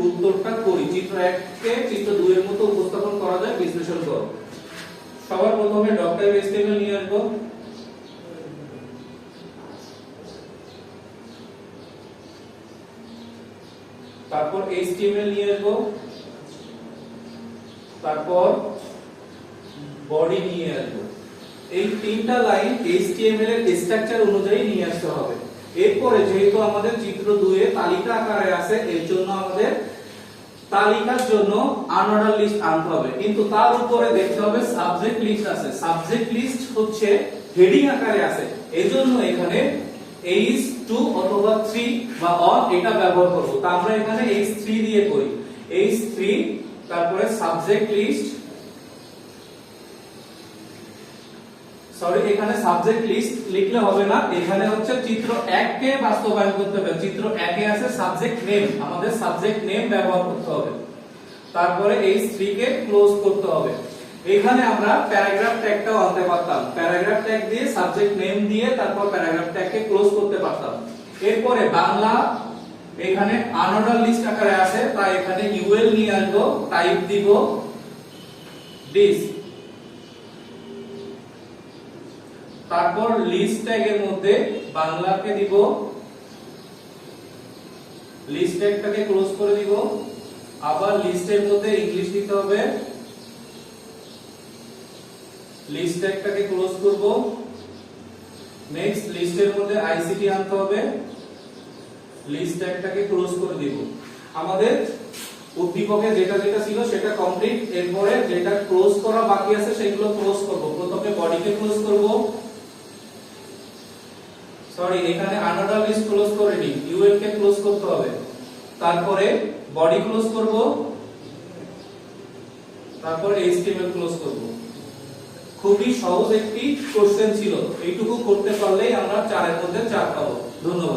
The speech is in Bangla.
উত্তরটা করি। চিত্র 1 কে চিত্র 2 এর মতো উপস্থাপন করা যায়, বিশ্লেষণ করো। সবার প্রথমে ডক্টর HTML নিয়ে আসবো। তারপর HTML নিয়ে আসবো, তারপর বডি নিয়ে আসবো। এই তিনটা লাইন HTML এর স্ট্রাকচার অনুযায়ী নিয়ে আসতে হবে। এরপরে যেহেতু আমাদের চিত্র 2 এ তালিকা আকারে আছে, এর জন্য আমাদের তালিকার জন্য আনঅর্ডার লিস্ট আনতে হবে, কিন্তু তার উপরে দেখতে হবে সাবজেক্ট লিস্ট আছে। সাবজেক্ট লিস্ট হচ্ছে হেডিং আকারে আছে, এজন্য এখানে H2 অথবা 3 বা অন এটা ব্যবহার করব। তা আমরা এখানে H3 দিয়ে করি। H3 তারপরে সাবজেক্ট লিস্ট, সরি এখানে সাবজেক্ট লিস্ট লিখলে হবে না, এখানে হচ্ছে চিত্র 1 কে বাস্তবায়ন করতে হবে। চিত্র 1 এ আছে সাবজেক্ট নেম, আমাদের সাবজেক্ট নেম ব্যবহার করতে হবে। তারপরে H3 কে ক্লোজ করতে হবে। এখানে আমরা প্যারাগ্রাফ ট্যাগটাও আনতে পারতাম, প্যারাগ্রাফ ট্যাগ দিয়ে সাবজেক্ট নেম দিয়ে তারপর প্যারাগ্রাফ ট্যাগকে ক্লোজ করতে পারতাম। এরপরে বাংলা এখানে আনঅর্ডার লিস্ট আকারে আছে, তাই এখানে UL নিয়ে আসবো, টাইপ দিব দিস। তারপর লিস্ট ট্যাগের মধ্যে বাংলাকে দিব, লিস্ট ট্যাগটাকে ক্লোজ করে দিব। আবার লিস্টের মধ্যে ইংলিশ দিতে হবে, লিস্ট ট্যাগটাকে ক্লোজ করব। নেক্সট লিস্টের মধ্যে ICT আনতে হবে, লিস্ট ট্যাগটাকে ক্লোজ করে দিব। আমাদের উদ্দীপকে যেটা যেটা ছিল সেটা কমপ্লিট। এরপরে যেটা ক্লোজ করা বাকি আছে সেগুলো ক্লোজ করব। প্রথমে বডিকে ক্লোজ করব, সরি এখানে আনঅর্ডার লিস্ট ক্লোজ করিনি, UL কে ক্লোজ করতে হবে। তারপরে বডি ক্লোজ করব, তারপর HTML ক্লোজ করব। খুবই সহজ একটি কোশ্চেন ছিল, এইটুকু করতে পারলেই আমরা 4 এর মধ্যে 4 পাবো। ধন্যবাদ।